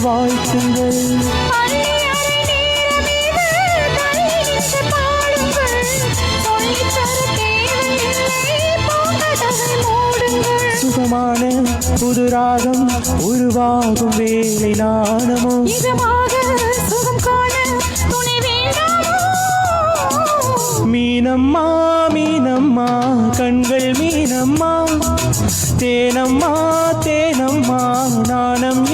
வாழ்த்துங்கள். சுகமான புது ராகம் உருவாகும் வேலை நாணமோ மீனம்மா மீனம்மா கண்கள் மீனம்மா தேனம்மா தேனம்மா நாணம்